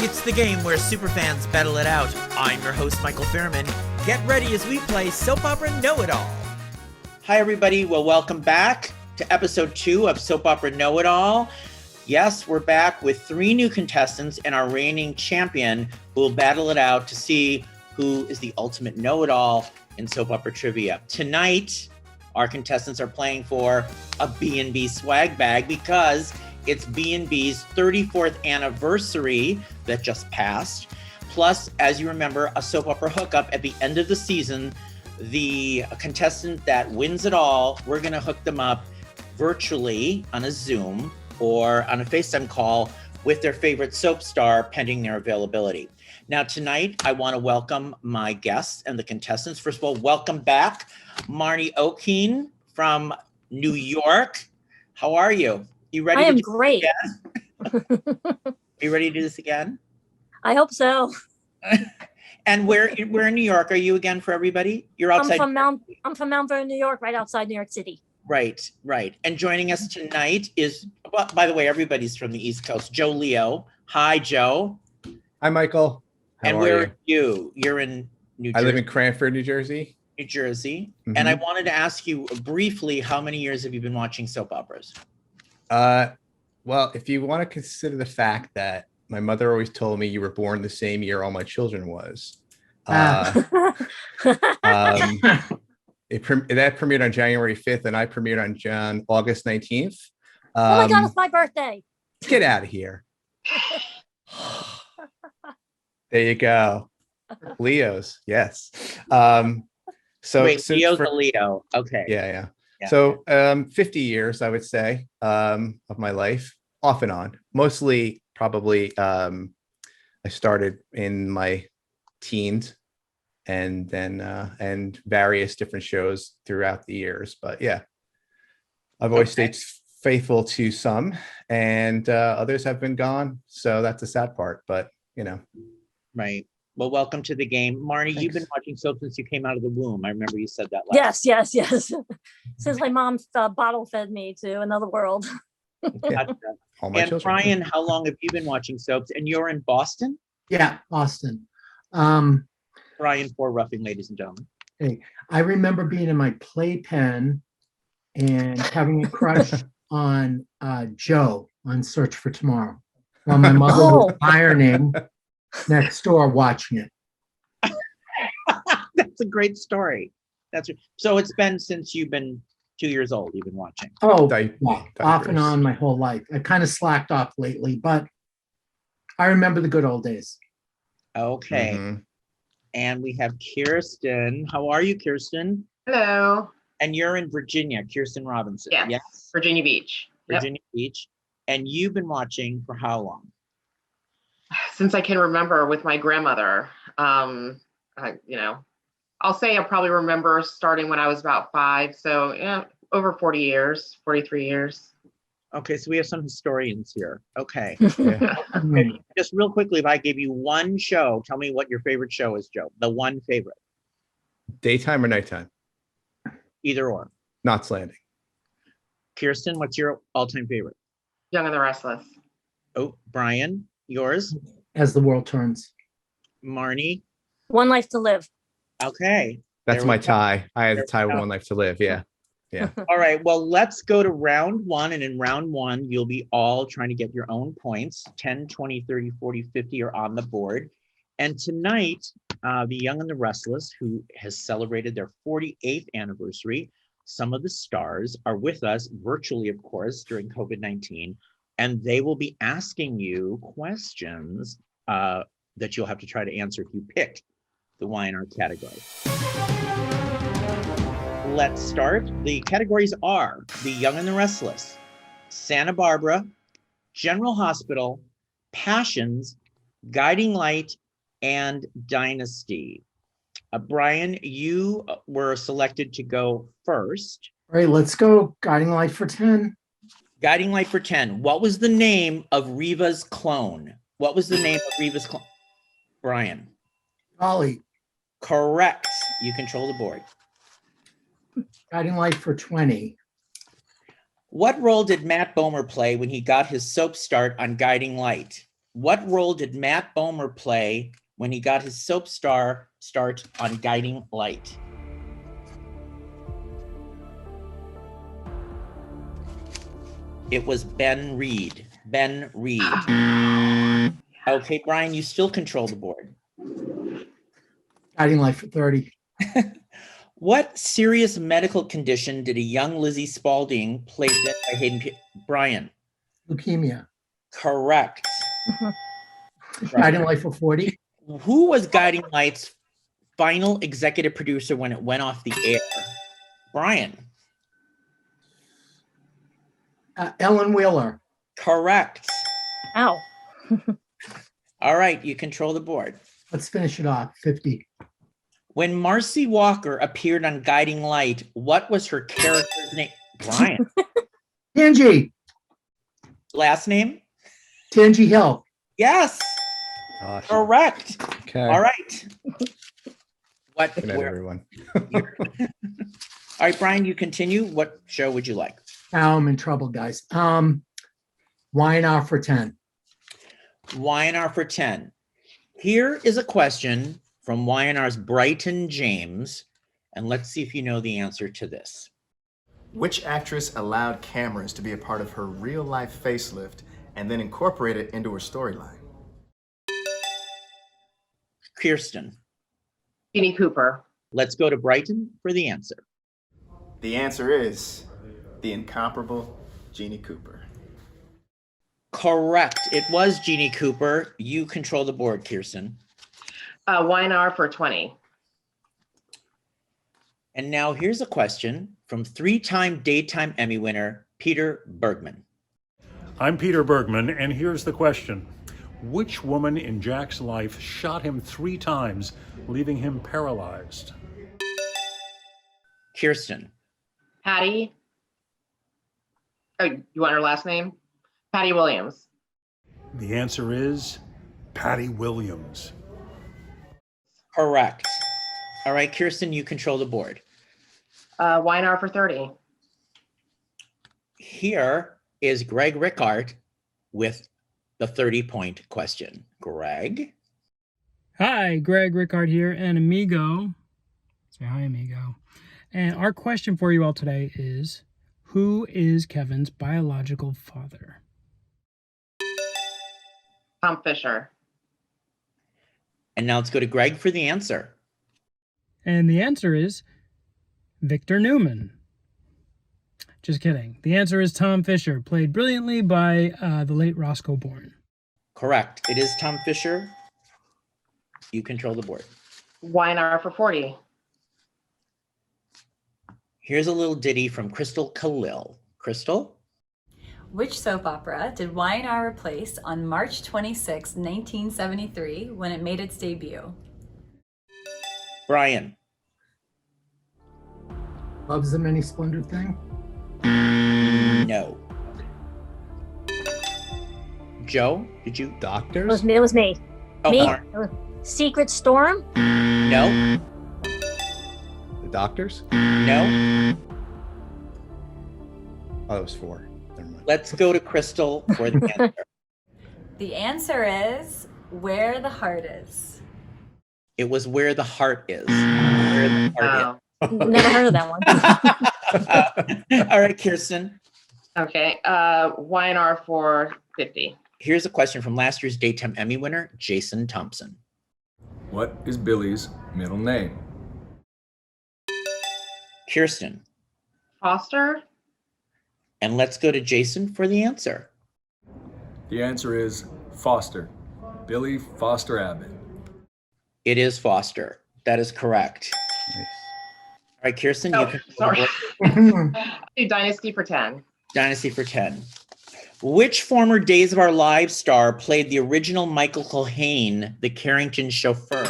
It's the game where superfans battle it out. I'm your host, Michael Fairman. Get ready as we play Soap Opera Know-It-All. Hi, everybody. Well, welcome back to episode 2 of Soap Opera Know-It-All. Yes, we're back with 3 new contestants and our reigning champion who will battle it out to see who is the ultimate know-it-all in soap opera trivia. Tonight, our contestants are playing for a B&B swag bag because it's B&B's 34th anniversary that just passed. Plus, as you remember, a soap opera hookup at the end of the season. The contestant that wins it all, we're gonna hook them up virtually on a Zoom or on a FaceTime call with their favorite soap star pending their availability. Now tonight, I wanna welcome my guests and the contestants. First of all, welcome back, Marni Ockene from New York. How are you? You ready? I am great. Are you ready to do this again? I hope so. And where in New York are you again for everybody? You're outside. I'm from Mount Vernon, New York, right outside New York City. Right. And joining us tonight is, well, by the way, everybody's from the East Coast. Joe Leo. Hi, Joe. Hi, Michael. How and are where you? are you? You're in New Jersey. I live in Cranford, New Jersey. New Jersey. Mm-hmm. And I wanted to ask you briefly, how many years have you been watching soap operas? Well, if you want to consider the fact that my mother always told me you were born the same year all my children was, that premiered on January 5th and I premiered on August 19th. Oh my God, it's my birthday. Get out of here. There you go. Leos, yes. So wait, Leo's a Leo. Okay. Yeah. So 50 years, I would say, of my life, off and on. Mostly, probably, I started in my teens and then and various different shows throughout the years. But yeah, I've always stayed faithful to some and others have been gone. So that's the sad part, but you know. Right. Well, welcome to the game. Marni, Thanks. You've been watching soap since you came out of the womb. I remember you said that last Yes. Since my mom bottle fed me to another world. Yeah. All my children. Brian, how long have you been watching soaps? And you're in Boston? Yeah, Boston. Brian Pforr-Ruffing, ladies and gentlemen. Hey, I remember being in my playpen and having a crush on Joe on Search for Tomorrow while my mother was ironing next door watching it. That's a great story. So it's been since you've been 2 years old, you've been watching. Oh, off and on my whole life. I kind of slacked off lately, but I remember the good old days. Okay. Mm-hmm. And we have Kirsten. How are you, Kirsten? Hello. And you're in Virginia, Kirsten Robinson. Yes. Virginia Beach. Virginia Beach. And you've been watching for how long? Since I can remember with my grandmother. I'll say I probably remember starting when I was about 5. So yeah, over 40 years, 43 years. Okay, so we have some historians here. Okay. Okay. Just real quickly, if I gave you one show, tell me what your favorite show is, Joe. The one favorite. Daytime or nighttime? Either or. Knots Landing. Kirsten, what's your all-time favorite? Young and the Restless. Oh, Brian, yours? As the World Turns. Marni? One Life to Live. Okay. That's my tie. I had a tie with One Life to Live. Yeah. All right. Well, let's go to round 1. And in round 1, you'll be all trying to get your own points. 10, 20, 30, 40, 50 are on the board. And tonight, the Young and the Restless, who has celebrated their 48th anniversary, some of the stars are with us virtually, of course, during COVID-19. And they will be asking you questions that you'll have to try to answer if you pick the Y&R category. Let's start. The categories are The Young and the Restless, Santa Barbara, General Hospital, Passions, Guiding Light, and Dynasty. Brian, you were selected to go first. All right, let's go Guiding Light for 10. Guiding Light for 10. What was the name of Reva's clone? What was the name of Reva's clone? Brian. Golly. Correct. You control the board. Guiding Light for 20. What role did Matt Bomer play when he got his soap start on Guiding Light? What role did Matt Bomer play when he got his soap star start on Guiding Light? It was Ben Reed. Ben Reed. Okay, Brian, you still control the board. Guiding Light for 30. What serious medical condition did a young Lizzie Spaulding play dead by Brian? Leukemia. Correct. Guiding Light for 40. Who was Guiding Light's final executive producer when it went off the air? Brian. Ellen Wheeler. Correct. Ow. All right, you control the board. Let's finish it off. 50. When Marcy Walker appeared on Guiding Light, what was her character's name? Brian. Tangi. Last name? Tangi Hill. Yes. Gosh. Correct. Okay. All right. What? Good night, Where, everyone. all right, Brian, you continue. What show would you like? Now I'm in trouble, guys. Y&R for 10. Y&R for 10. Here is a question from Y&R's Brighton James, and let's see if you know the answer to this. Which actress allowed cameras to be a part of her real-life facelift and then incorporate it into her storyline? Kirsten. Jeannie Cooper. Let's go to Brighton for the answer. The answer is the incomparable Jeannie Cooper. Correct. It was Jeannie Cooper. You control the board, Kirsten. Y&R for 20. And now here's a question from three-time Daytime Emmy winner, Peter Bergman. I'm Peter Bergman, and here's the question. Which woman in Jack's life shot him 3 times, leaving him paralyzed? Kirsten. Patty. Oh, you want her last name? Patty Williams. The answer is Patty Williams. Correct. All right, Kirsten, you control the board. Y&R for 30. Here is Greg Rickard with the 30-point question. Greg? Hi, Greg Rickard here, and amigo. Say hi, amigo. And our question for you all today is, who is Kevin's biological father? Tom Fisher. And now let's go to Greg for the answer. And the answer is Victor Newman. Just kidding. The answer is Tom Fisher, played brilliantly by the late Roscoe Bourne. Correct. It is Tom Fisher. You control the board. Y&R for 40. Here's a little ditty from Crystal Khalil. Crystal? Which soap opera did Y&R replace on March 26, 1973, when it made its debut? Brian? Love's the Many Splendid Thing. No. Joe, did you? Doctors? It was me. Oh, Me? Mark. Secret Storm? No. The Doctors? No. Oh, that was 4. Never mind. Let's go to Crystal for the answer. The answer is Where the Heart Is. It was Where the Heart Is. Where the Heart Oh, Never heard of that one. Is. All right, Kirsten. okay. Y&R for 50. Here's a question from last year's Daytime Emmy winner, Jason Thompson. What is Billy's middle name? Kirsten. Foster. And let's go to Jason for the answer. The answer is Foster. Billy Foster Abbott. It is Foster. That is correct. Nice. All right, Kirsten, you Oh, can sorry. Do Dynasty for 10. Dynasty for 10. Which former Days of Our Lives star played the original Michael Culhane, the Carrington chauffeur?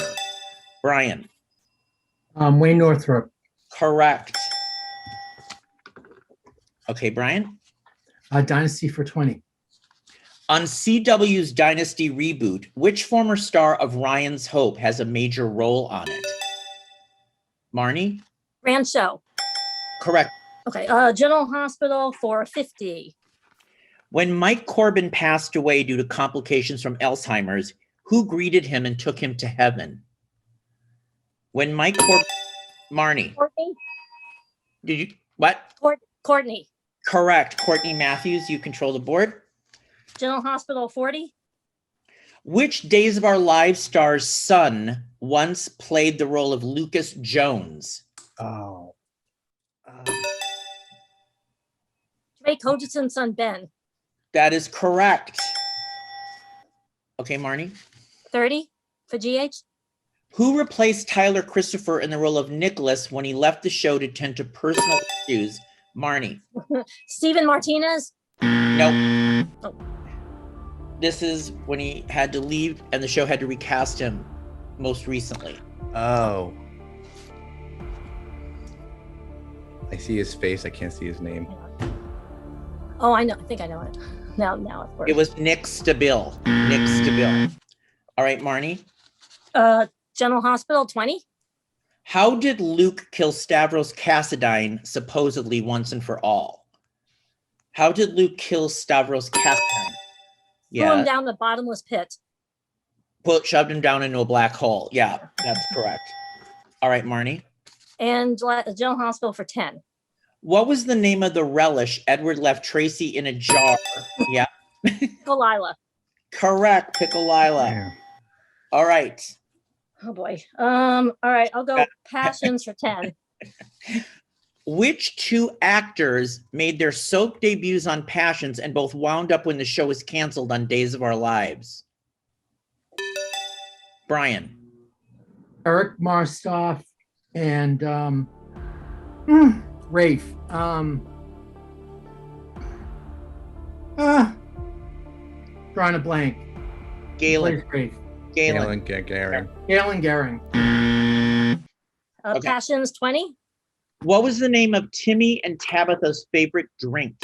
Brian. Wayne Northrop. Correct. Okay, Brian. Dynasty for 20. On CW's Dynasty reboot, which former star of Ryan's Hope has a major role on it? Marni? Grand Show. Correct. Okay. General Hospital for 50. When Mike Corbin passed away due to complications from Alzheimer's, who greeted him and took him to heaven? When Mike Corbin, Marni, Courtney. did you, what? Courtney. Correct. Courtney Matthews, you control the board. General Hospital 40. Which Days of Our Lives star's son once played the role of Lucas Jones? Oh. Ray Cogison's son Ben. That is correct. Okay, Marni. 30 for GH. Who replaced Tyler Christopher in the role of Nicholas when he left the show to tend to personal issues? Marni. Steven Martinez. Nope. Oh. This is when he had to leave and the show had to recast him most recently. Oh. I see his face. I can't see his name. Oh, I know. I think I know it. Now, of course. It was Nick Stabile. Nick Stabile. All right, Marni. General Hospital 20. How did Luke kill Stavros Cassadine supposedly once and for all? How did Luke kill Stavros Cassadine? Threw him down the bottomless pit. Shoved him down into a black hole. Yeah, that's correct. All right, Marni. And General Hospital for 10. What was the name of the relish Edward left Tracy in a jar? Yeah. Delilah. Correct, Piccolila. Yeah. All right. Oh boy. All right, I'll go Passions for 10. Which two actors made their soap debuts on Passions and both wound up when the show was canceled on Days of Our Lives? Brian. Eric Marstoff and Rafe. Drawing a blank. Galen. Rafe. Galen. Garen. Galen Gehring. Okay. Passions 20. What was the name of Timmy and Tabitha's favorite drink?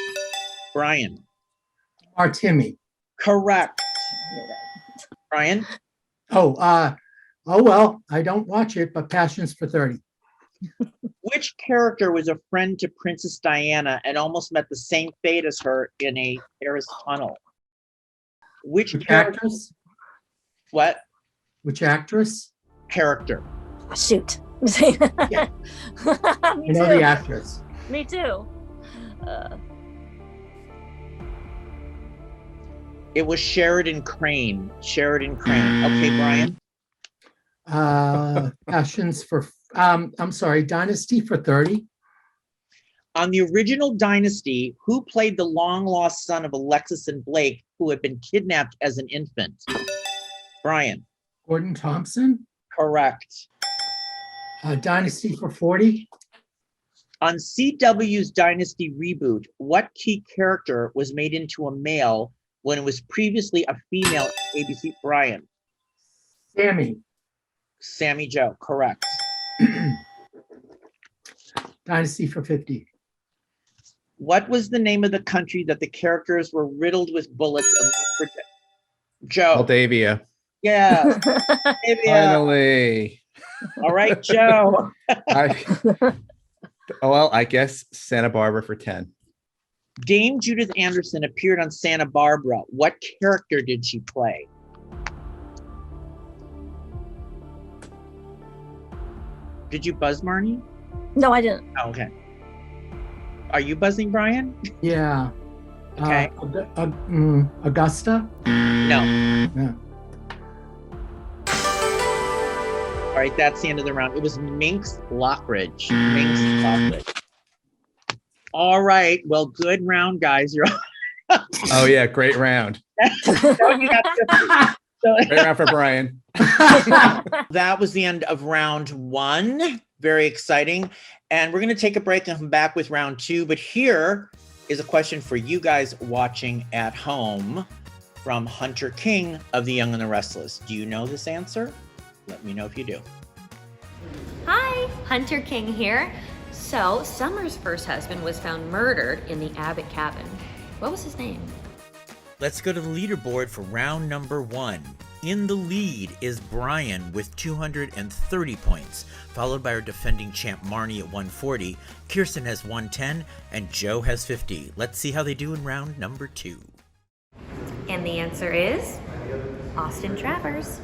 Brian. Timmy. Correct. Brian. Oh well, I don't watch it, but Passions for 30. Which character was a friend to Princess Diana and almost met the same fate as her in a Paris tunnel? Which actress? What? Which actress? Character. Oh, shoot. Yeah. I know the actress. Me too. It was Sheridan Crane. Sheridan Crane. Okay, Brian. Passions for I'm sorry, Dynasty for 30. On the original Dynasty, who played the long-lost son of Alexis and Blake, who had been kidnapped as an infant? Brian. Gordon Thompson. Correct. Dynasty for 40. On CW's Dynasty reboot, what key character was made into a male when it was previously a female? ABC. Brian. Sammy Joe. Correct. Dynasty for 50. What was the name of the country that the characters were riddled with bullets? Joe. Moldavia. Yeah. Moldavia. Finally. All right, Joe. I guess Santa Barbara for 10. Dame Judith Anderson appeared on Santa Barbara. What character did she play? Did you buzz, Marni? No, I didn't. Oh, okay. Are you buzzing, Brian? Yeah. Okay. Augusta? No. Yeah. All right, that's the end of the round. It was Minx Lockridge. Minx Lockridge. All right. Well, good round, guys. You're Oh yeah, great round. Great round for Brian. That was the end of round one. Very exciting. And we're going to take a break and come back with round two. But here is a question for you guys watching at home from Hunter King of The Young and the Restless. Do you know this answer? Let me know if you do. Hi, Hunter King here. So, Summer's first husband was found murdered in the Abbott cabin. What was his name? Let's go to the leaderboard for round number one. In the lead is Brian with 230 points, followed by our defending champ Marni at 140, Kirsten has 110, and Joe has 50. Let's see how they do in round number two. And the answer is Austin Travers.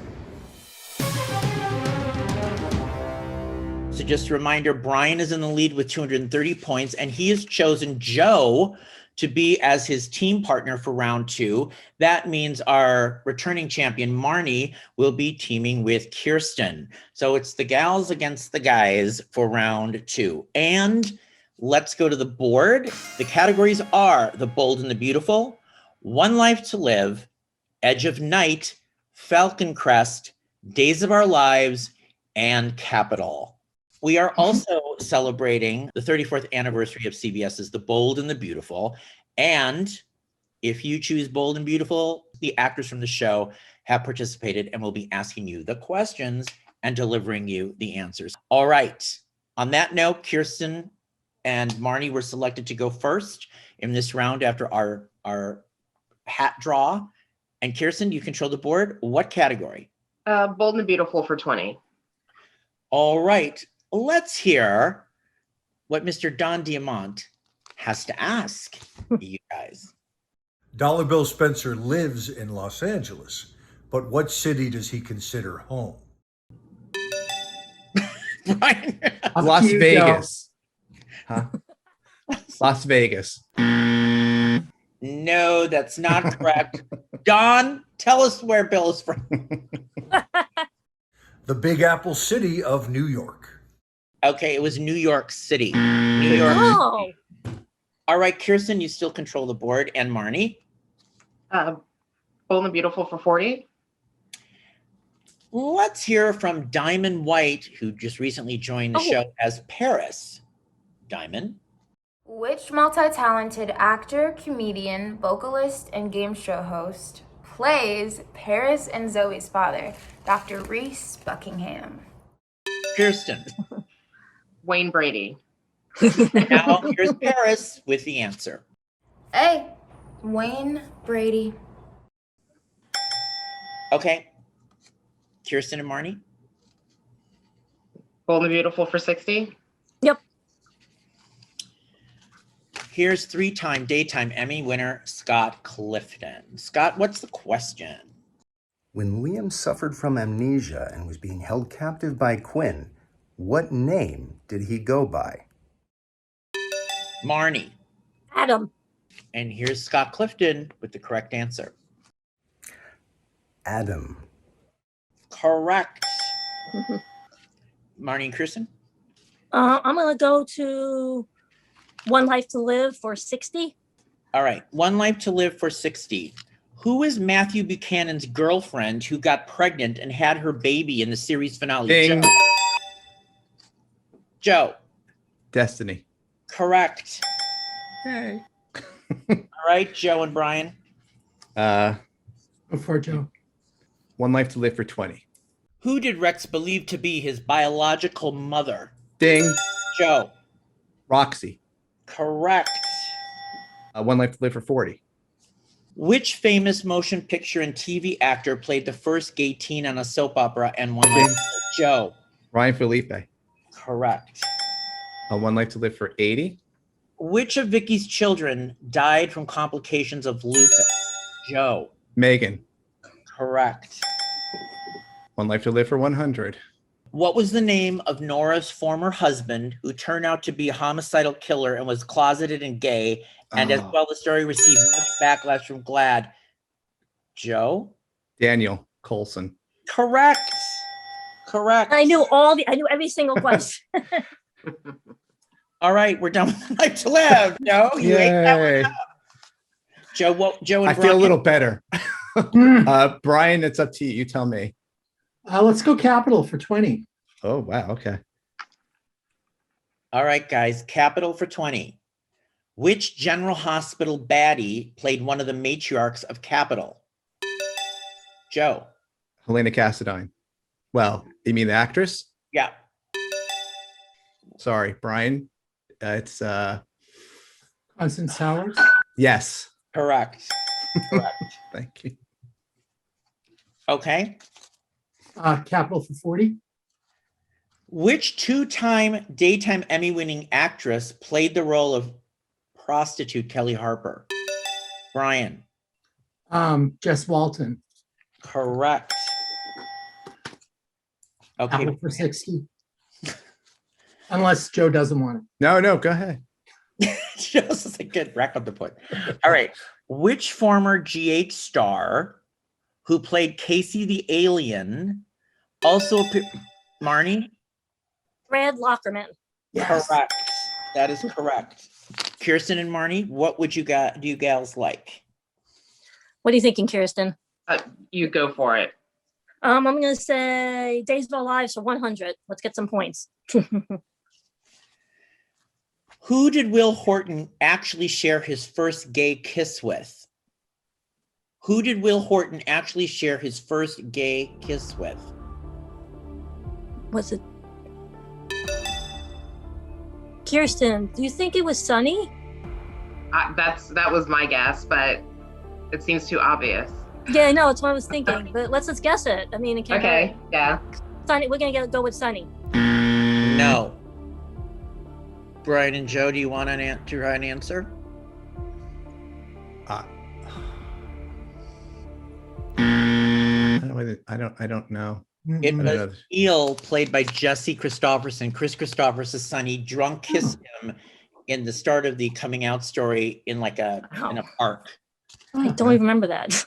So just a reminder, Brian is in the lead with 230 points, and he has chosen Joe to be as his team partner for round 2. That means our returning champion, Marni, will be teaming with Kirsten. So it's the gals against the guys for round 2. And let's go to the board. The categories are The Bold and the Beautiful, One Life to Live, Edge of Night, Falcon Crest, Days of Our Lives, and Capital. We are also celebrating the 34th anniversary of CBS's The Bold and the Beautiful. And if you choose Bold and Beautiful, the actors from the show have participated and will be asking you the questions and delivering you the answers. All right. On that note, Kirsten and Marni were selected to go first in this round after our hat draw. And Kirsten, you control the board. What category? Bold and the Beautiful for 20. All right. Let's hear what Mr. Don Diamont has to ask you guys. Dollar Bill Spencer lives in Los Angeles, but what city does he consider home? Brian. Las Vegas. Huh? Las Vegas. No, that's not correct. Don, tell us where Bill is from. The Big Apple city of New York. Okay, it was New York City. New York Oh, City. All right, Kirsten, you still control the board. And Marni? Bold and the Beautiful for 40. Let's hear from Diamond White, who just recently joined the show as Paris. Diamond? Which multi-talented actor, comedian, vocalist, and game show host plays Paris and Zoe's father, Dr. Reese Buckingham? Kirsten? Wayne Brady. Now here's Paris with the answer. A. Wayne Brady. Okay. Kirsten and Marni? Bold and the Beautiful for 60. yep. Here's 3-time daytime Emmy winner Scott Clifton. Scott, what's the question? When Liam suffered from amnesia and was being held captive by Quinn, what name did he go by? Marni. Adam. And here's Scott Clifton with the correct answer. Adam. Correct. Marni and Kirsten? I'm going to go to One Life to Live for 60. All right. One Life to Live for 60. Who is Matthew Buchanan's girlfriend who got pregnant and had her baby in the series finale? Ding. Joe. Destiny. Correct. Hey. All right, Joe and Brian. Before Joe. One Life to Live for 20. Who did Rex believe to be his biological mother? Ding. Joe. Roxy. Correct. One Life to Live for 40. Which famous motion picture and TV actor played the first gay teen on a soap opera and One Life to Live? Joe. Ryan Felipe. Correct. One Life to Live for 80. Which of Vicky's children died from complications of lupus? Joe. Megan. Correct. One Life to Live for 100. What was the name of Nora's former husband who turned out to be a homicidal killer and was closeted and gay? And as well, the story received much backlash from GLAAD. Joe? Daniel Colson. Correct. Correct. I knew every single question. All right, we're done with Life to Live. No, you ate that one up. Joe and I feel a little better. Brian, it's up to you. You tell me. Let's go Capital for 20. Oh, wow. Okay. All right, guys. Capital for 20. Which General Hospital baddie played one of the matriarchs of Capital? Joe. Helena Cassadine. Well, you mean the actress? Yeah. Sorry, Brian. It's Constance Howard. yes. Correct. Correct. Thank you. Okay. Capital for 40. Which 2-time daytime Emmy-winning actress played the role of prostitute Kelly Harper? Brian. Jess Walton. Correct. Okay. Apple for 60. Unless Joe doesn't want it. No, go ahead. Just a good rack up the point. All right. Which former GH star who played Casey the Alien also appeared? Marni? Brad Lockerman. Yes. Correct. That is correct. Kirsten and Marni, what would do you gals like? What are you thinking, Kirsten? You go for it. I'm going to say Days of Our Lives for 100. Let's get some points. Who did Will Horton actually share his first gay kiss with? Who did Will Horton actually share his first gay kiss with? Was it Kirsten? Do you think it was Sunny? That was my guess, but it seems too obvious. Yeah, no, it's what I was thinking. But let's guess it. I mean, it can't Okay, yeah. Sunny. We're gonna go with Sunny. No. Brian and Joe, do you want to try an answer? I don't know. It was Eel, played by Jesse Christopherson. Chris Christopherson's son. He drunk kissed him in the start of the coming out story in like in a park. I don't even remember that.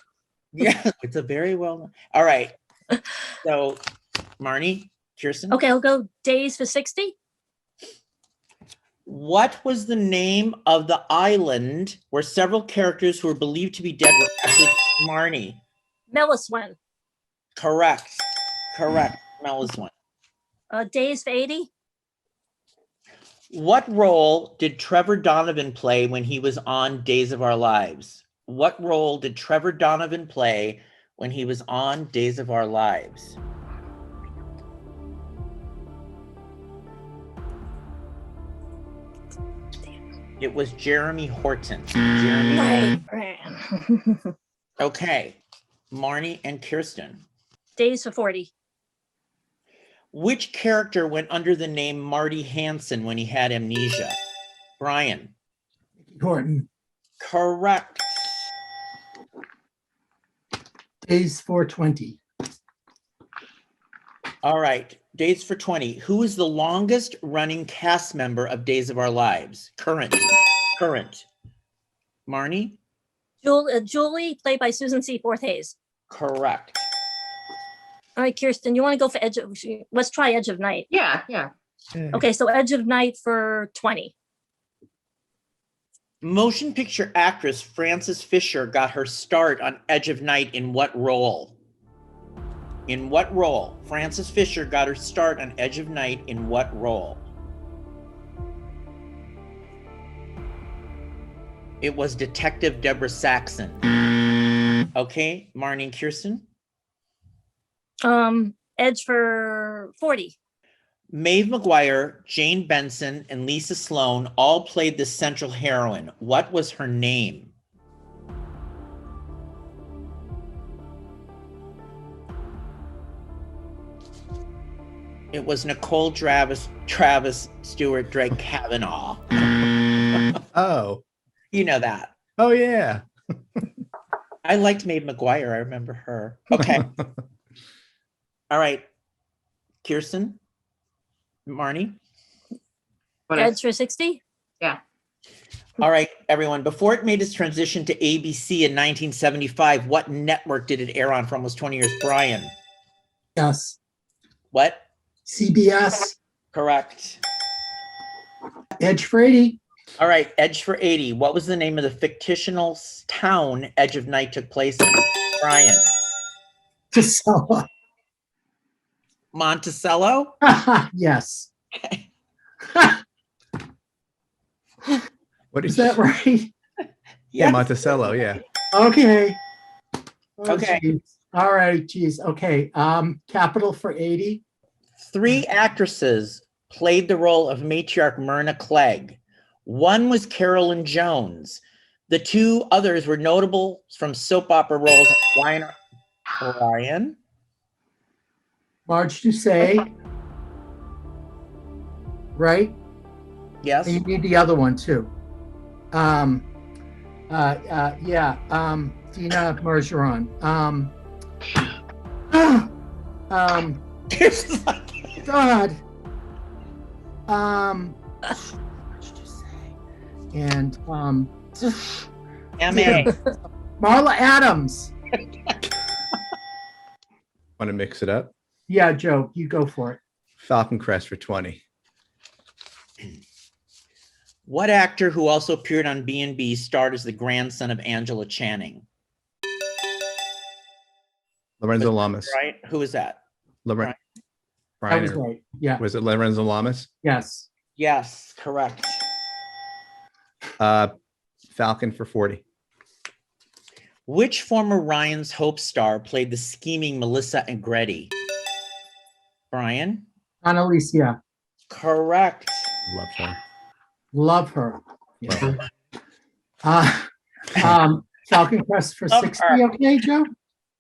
Yeah, it's a very well. All right. So, Marni, Kirsten. Okay, I'll go Days for 60. What was the name of the island where several characters who were believed to be dead were actually Marni? Meliswen. Correct. Meliswen. Days for 80. What role did Trevor Donovan play when he was on Days of Our Lives? What role did Trevor Donovan play when he was on Days of Our Lives? It was Jeremy Horton. Right. Okay. Marni and Kirsten. Days for 40. Which character went under the name Marty Hansen when he had amnesia? Brian. Horton. Correct. Days 420. All right. Days for 20. Who is the longest running cast member of Days of Our Lives? Current. Marni? Julie, played by Susan C. Forth Hayes. Correct. All right, Kirsten, you want to go for let's try Edge of Night. Yeah. Okay, so Edge of Night for 20. Motion picture actress Frances Fisher got her start on Edge of Night in what role? Frances Fisher got her start on Edge of Night in what role? It was Detective Deborah Saxon. Okay, Marni and Kirsten. Edge for 40. Maeve McGuire, Jane Benson, and Lisa Sloan all played the central heroine. What was her name? It was Nicole Travis Stewart Drake Kavanaugh. Oh. You know that. Oh, yeah. I liked Maeve McGuire. I remember her. Okay. All right. Kirsten? Marni? Edge for 60? Yeah. All right, everyone. Before it made its transition to ABC in 1975, what network did it air on for almost 20 years? Brian? Yes. What? CBS. Correct. Edge for 80. All right, Edge for 80. What was the name of the fictional town Edge of Night took place in? Brian? Casella. Monticello? Yes. Okay. What Is that right? Yeah, Monticello, yeah. Okay. Okay. Geez. All right, geez. Okay. Capital for 80. 3 actresses played the role of matriarch Myrna Clegg. One was Carolyn Jones. The 2 others were notable from soap opera roles. Brian? Marge Doucet. Right? Yes. And you need the other one too. Dina Bergeron. God. And M.A. Marla Adams. Want to mix it up? Yeah, Joe, you go for it. Falcon Crest for 20. What actor who also appeared on B&B starred as the grandson of Angela Channing? Lorenzo Lamas. Right? Who is that? Brian, That was right. Yeah. Was it Lorenzo Lamas? Yes. Yes, correct. Falcon for 40. Which former Ryan's Hope star played the scheming Melissa Angretti? Brian? Annalisa. Correct. Love her. Love her. Falcon Crest for 60. Okay, Joe?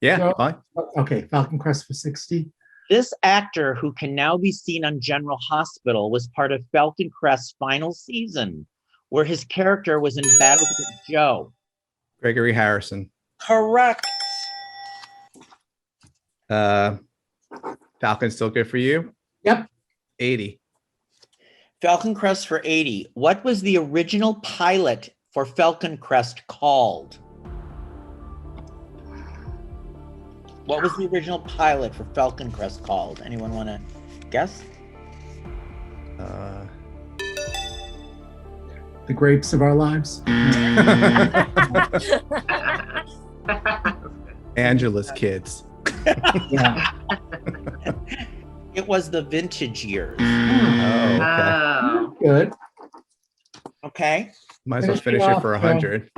Yeah, Joe? fine. Okay, Falcon Crest for 60. This actor, who can now be seen on General Hospital, was part of Falcon Crest's final season, where his character was in battle with Joe. Gregory Harrison. Correct. Falcon still good for you? Yep. 80. Falcon Crest for 80. What was the original pilot for Falcon Crest called? What was the original pilot for Falcon Crest called? Anyone want to guess? The Grapes of Our Lives. Angela's Kids. Yeah. It was the Vintage Years. Oh, okay. Oh. Good. Okay. Might as well finish it for 100.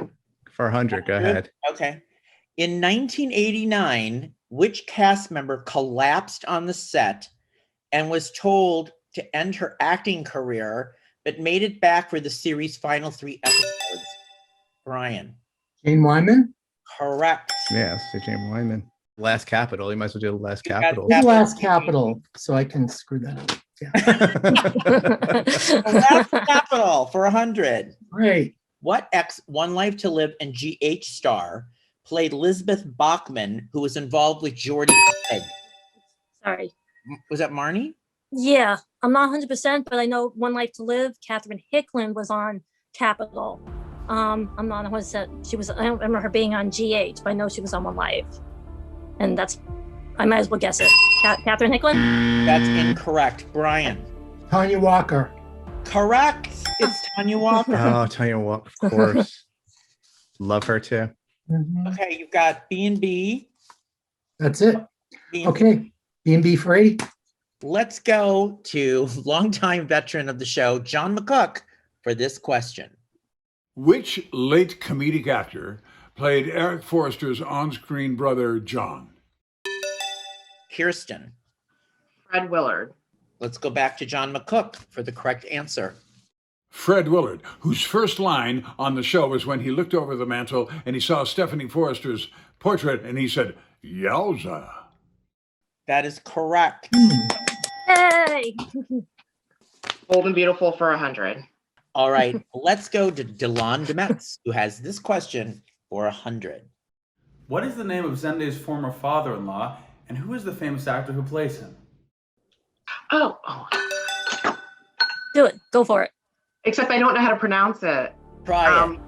For 100, go ahead. Okay. In 1989, which cast member collapsed on the set and was told to end her acting career, but made it back for the series' final 3 episodes? Brian. Jane Wyman. Correct. Yeah, so James Wyman. Last Capital. You might as well do the Last got Capital. The Last Capital, so I can screw that up. Last Capital for 100. Great. What ex One Life to Live and GH star played Lisbeth Bachman, who was involved with Jordy Craig? Sorry. Was that Marni? Yeah, I'm not 100%, but I know One Life to Live. Catherine Hickland was on Capital. I'm not 100%. She was. I don't remember her being on GH, but I know she was on One Life. And that's, I might as well guess it. Catherine Hickland? That's incorrect. Brian. Tanya Walker. Correct. It's Tanya Walker. Oh, Tanya Walker, of course. Love her too. Mhm. Okay, you've got B&B. That's it. B&B. Okay. B&B for 80. Let's go to longtime veteran of the show, John McCook, for this question. Which late comedic actor played Eric Forrester's on-screen brother, John? Kirsten. Fred Willard. Let's go back to John McCook for the correct answer. Fred Willard, whose first line on the show was when he looked over the mantel and he saw Stephanie Forrester's portrait and he said, "Yowza." That is correct. Hey! Bold and Beautiful for 100. All right, let's go to Delon DeMetz, who has this question for 100. What is the name of Zende's former father-in-law, and who is the famous actor who plays him? Oh. Do it. Go for it. Except I don't know how to pronounce it. Try it.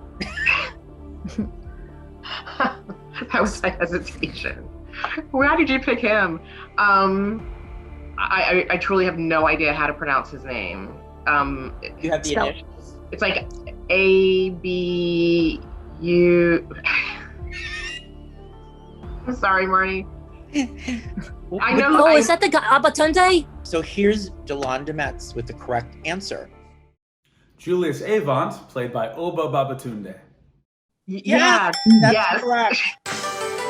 That was my hesitation. Why did you pick him? I truly have no idea how to pronounce his name. You have the initials? It's like A-B-U. I'm sorry, Marni. I know. Oh, is that the guy, Abatunde? So here's Delon DeMetz with the correct answer. Julius Avant, played by Oba Babatunde. Yeah, that's yes. correct.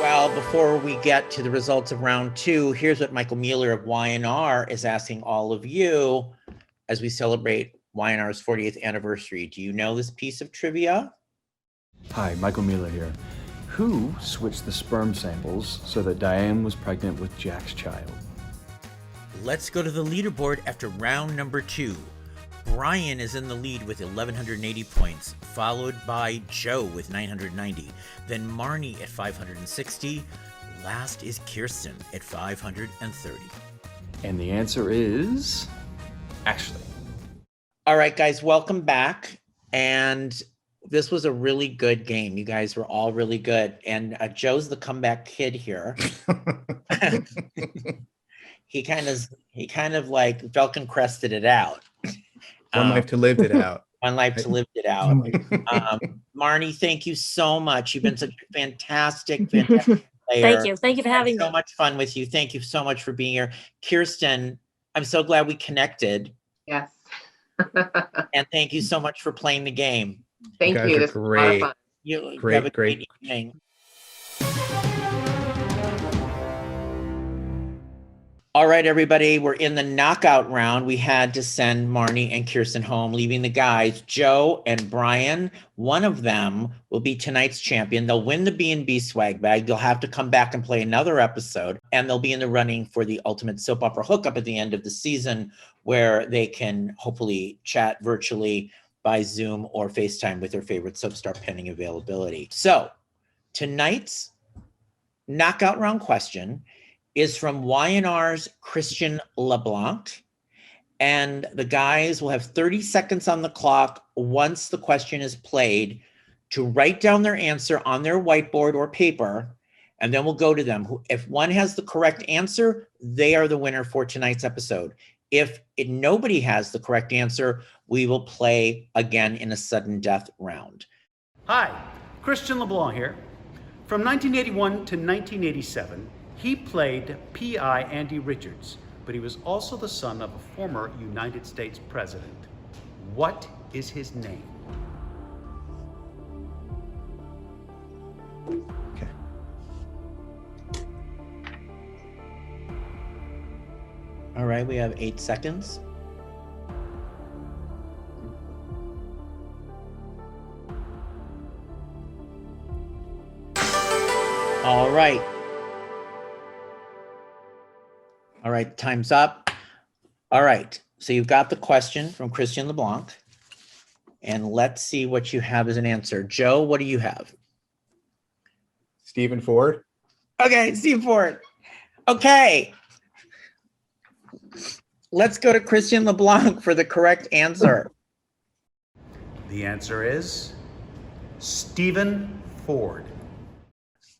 Well, before we get to the results of round 2, here's what Michael Mueller of YNR is asking all of you as we celebrate YNR's 40th anniversary. Do you know this piece of trivia? Hi, Michael Mueller here. Who switched the sperm samples so that Diane was pregnant with Jack's child? Let's go to the leaderboard after round number 2. Brian is in the lead with 1,180 points, followed by Joe with 990, then Marni at 560. Last is Kirsten at 530. And the answer is Ashley. All right, guys, welcome back. And this was a really good game. You guys were all really good. And Joe's the comeback kid here. He kind of like Falcon crested it out. One life to live it out. One life to live it out. Marni, thank you so much. You've been such a fantastic player. Thank you for having me. So much fun with you. Thank you so much for being here. Kirsten, I'm so glad we connected. Yes. And thank you so much for playing the game. Thank you. This was a lot of fun. You have a great evening. All right, everybody, we're in the knockout round. We had to send Marni and Kirsten home, leaving the guys, Joe and Brian. One of them will be tonight's champion. They'll win the B&B swag bag. They'll have to come back and play another episode, and they'll be in the running for the ultimate soap opera hookup at the end of the season, where they can hopefully chat virtually by Zoom or FaceTime with their favorite soap star pending availability. So tonight's knockout round question is from Y&R's Christian LeBlanc. And the guys will have 30 seconds on the clock once the question is played to write down their answer on their whiteboard or paper, and then we'll go to them. If one has the correct answer, they are the winner for tonight's episode. If nobody has the correct answer, we will play again in a sudden death round. Hi, Christian LeBlanc here. From 1981 to 1987, he played P.I. Andy Richards, but he was also the son of a former United States president. What is his name? Okay. All right, we have 8 seconds. All right. All right, time's up. All right, so you've got the question from Christian LeBlanc, and let's see what you have as an answer. Joe, what do you have? Stephen Ford. Okay, Steve Ford. Okay. Let's go to Christian LeBlanc for the correct answer. The answer is Stephen Ford.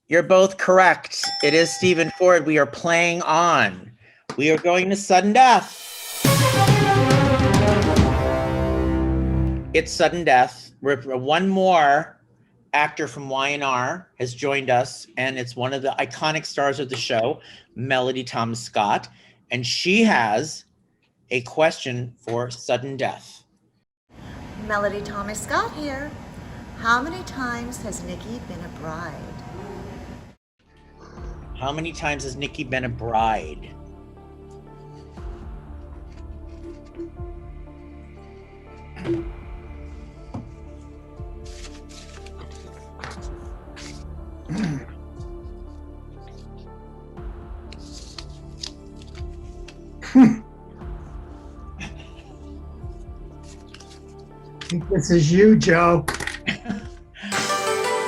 You're both correct. It is Stephen Ford. We are playing on. We are going to sudden death. It's sudden death. One more actor from Y&R has joined us, and it's one of the iconic stars of the show, Melody Thomas Scott, and she has a question for sudden death. Melody Thomas Scott here. How many times has Nikki been a bride? How many times has Nikki been a bride? I think this is you, Joe.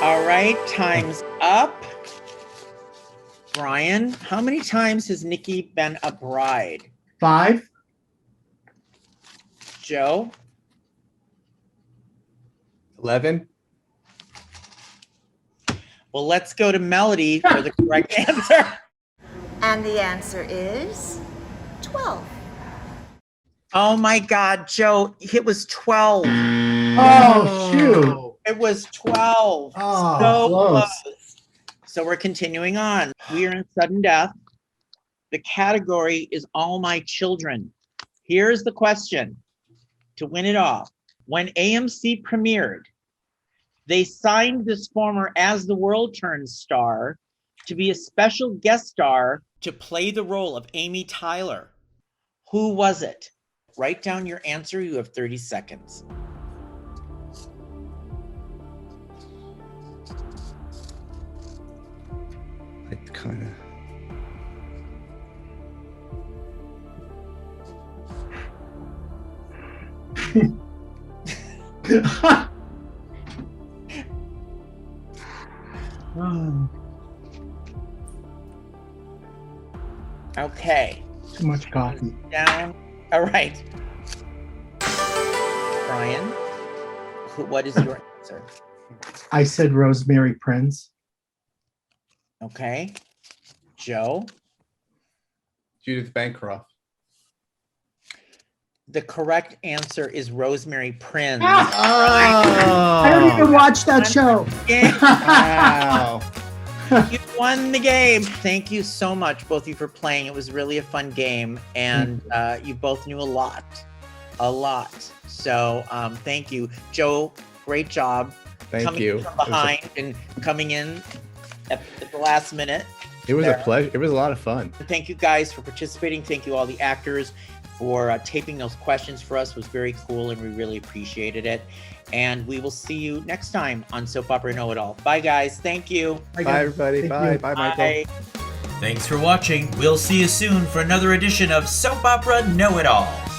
All right, time's up. Brian, how many times has Nikki been a bride? 5. Joe? 11. Well, let's go to Melody for the correct answer. And the answer is 12. Oh my God, Joe, it was 12. Oh, shoot. It was 12. Oh, so close. So we're continuing on. We are in sudden death. The category is all my children. Here's the question to win it all. When AMC premiered, they signed this former As the World Turns star to be a special guest star to play the role of Amy Tyler. Who was it? Write down your answer. You have 30 seconds. I kind of. Okay. Too much coffee. Down. All right. Brian, what is your answer? I said Rosemary Prince. Okay. Joe? Judith Bancroft. The correct answer is Rosemary Prince. I don't even watch that show. Wow. You won the game. Thank you so much, both of you, for playing. It was really a fun game, and you both knew a lot. So thank you. Joe, great job. Thank coming you. from behind and coming in at the last minute. It was a pleasure. It was a lot of fun. And thank you guys for participating. Thank you all the actors for taping those questions for us. It was very cool, and we really appreciated it. And we will see you next time on Soap Opera Know-It-All. Bye, guys. Thank you. Bye, everybody. Bye. Bye, Michael. Thanks for watching. We'll see you soon for another edition of Soap Opera Know-It-All.